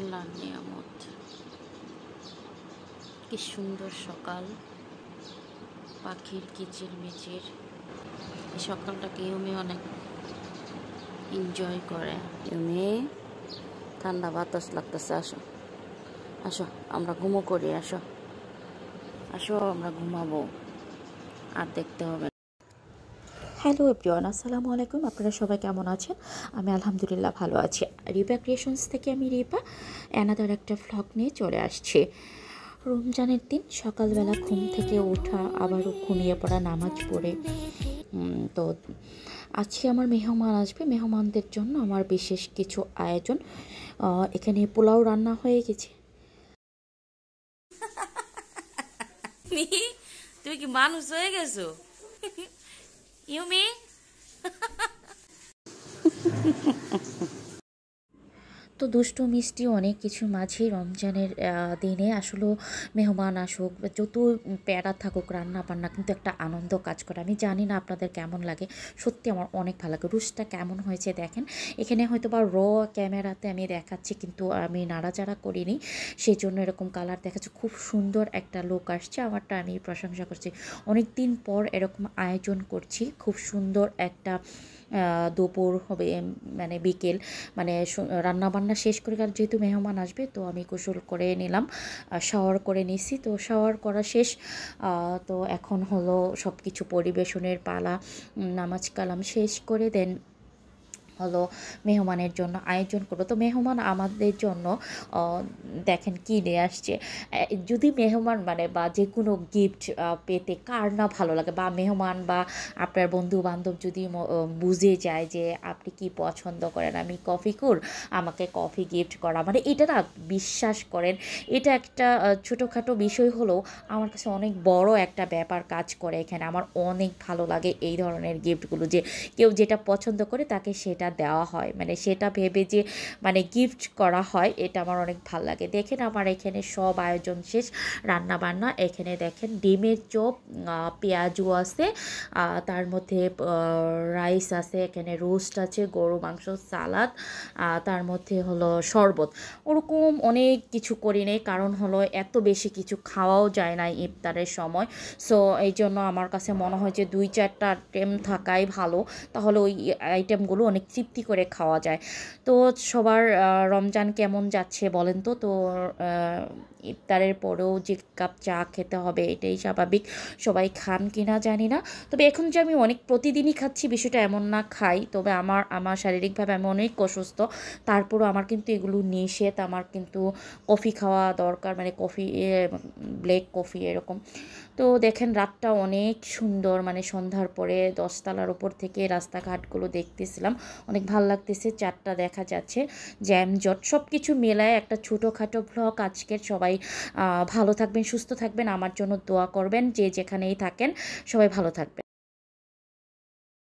আল্লাহর নিয়ামত। কি সুন্দর সকাল, পাখির কিচিরমিচির। এই সকালটাকে ইউমি অনেক এনজয় করে। ইউমি, ঠান্ডা বাতাস লাগতেছে। আসো আসো, আমরা ঘুমো করি। আসো আসো, আমরা ঘুমাবো, আর দেখতে হবে। হ্যালো এভরিওয়ান, আসসালামু আলাইকুম। আপনারা সবাই কেমন আছেন? আমি আলহামদুলিল্লাহ ভালো আছি। রিপা ক্রিয়েশনস থেকে আমি রিপা অ্যানাদার একটা ভ্লগ নিয়ে চলে আসছি। রমজানের দিন সকালবেলা ঘুম থেকে ওঠা, আবারও ঘুমিয়ে পড়া, নামাজ পড়ে। তো আজকে আমার মেহমান আসবে, মেহমানদের জন্য আমার বিশেষ কিছু আয়োজন। এখানে পোলাও রান্না হয়ে গেছে। তুমি কি মানুষ হয়ে গেছো ইউমি? তো দুষ্টু মিষ্টি অনেক কিছু মাঝেই রমজানের দিনে আসলেও মেহমান আসুক, যত প্যারা থাকুক, রান্না বান্না কিন্তু একটা আনন্দ কাজ করে। আমি জানি না আপনাদের কেমন লাগে, সত্যি আমার অনেক ভালো লাগে। রুশটা কেমন হয়েছে দেখেন। এখানে হয়তো বা ক্যামেরাতে আমি দেখাচ্ছি, কিন্তু আমি নাড়াচাড়া করিনি, সেই জন্য এরকম কালার দেখাচ্ছে। খুব সুন্দর একটা লুক আসছে, আমারটা আমি প্রশংসা করছি। অনেক দিন পর এরকম আয়োজন করছি, খুব সুন্দর একটা দুপুর হবে, মানে বিকেল, মানে রান্নাবান্না শেষ করে, কারণ যেহেতু মেহমান আসবে তো আমি গোসল করে নিলাম, শাওয়ার করে নিছি। তো শাওয়ার করা শেষ, তো এখন হলো সব কিছু পরিবেশনের পালা। নামাজ কালাম শেষ করে দেন হলো মেহমানের জন্য আয়োজন করবো। তো মেহমান আমাদের জন্য দেখেন কি নিয়ে আসছে। যদি মেহমান মানে বা যে কোনো গিফট পেতে কার না ভালো লাগে, বা মেহমান বা আপনার বন্ধু বান্ধব যদি বুঝে যায় যে আপনি কি পছন্দ করেন, আমি কফি আমাকে কফি গিফট করা, মানে এটা না, বিশ্বাস করেন, এটা একটা ছোটোখাটো বিষয় হলেও আমার কাছে অনেক বড় একটা ব্যাপার কাজ করে এখানে। আমার অনেক ভালো লাগে এই ধরনের গিফটগুলো, যে কেউ যেটা পছন্দ করে তাকে সেটা দেওয়া হয়, মানে সেটা ভেবে যে মানে গিফট করা হয়, এটা আমার অনেক ভালো লাগে। দেখেন আমার এখানে সব আয়োজন শেষ, রান্না বান্না। এখানে দেখেন ডিমের চপ, পেঁয়াজু আছে, তার মধ্যে রাইস আছে, এখানে রোস্ট আছে, গরু মাংস, সালাদ, তার মধ্যে হলো শরবত। ওরকম অনেক কিছু করি নেই, কারণ হলো এত বেশি কিছু খাওয়াও যায় না ইফতারের সময়। সো এই জন্য আমার কাছে মনে হয় যে 2-4টা আইটেম থাকাই ভালো, তাহলে ওই আইটেমগুলো অনেক তৃপ্তি করে খাওয়া যায়। তো সবার রমজান কেমন যাচ্ছে বলেন তো? তো ইফতারের পরেও যে কাপ চা খেতে হবে এটাই স্বাভাবিক, সবাই খান কিনা জানি না। তবে এখন যে আমি অনেক প্রতিদিনই খাচ্ছি বিষয়টা এমন না, খাই, তবে আমার শারীরিকভাবে আমি অনেক অসুস্থ, তারপরও আমার কিন্তু এগুলো নিষেধ। আমার কিন্তু কফি খাওয়া দরকার, মানে কফি, ব্ল্যাক কফি এরকম। তো দেখেন রাতটা অনেক সুন্দর, মানে সন্ধ্যার পরে 10তলার উপর থেকে রাস্তাঘাটগুলো দেখতেছিলাম, অনেক ভাল লাগতেছে। চারটা দেখা যাচ্ছে, জ্যামজট সব কিছু মেলায় একটা ছোটোখাটো ভ্লগ আজকের। সবাই ভালো থাকবেন, সুস্থ থাকবেন, আমার জন্য দোয়া করবেন, যে যেখানেই থাকেন সবাই ভালো থাকবেন।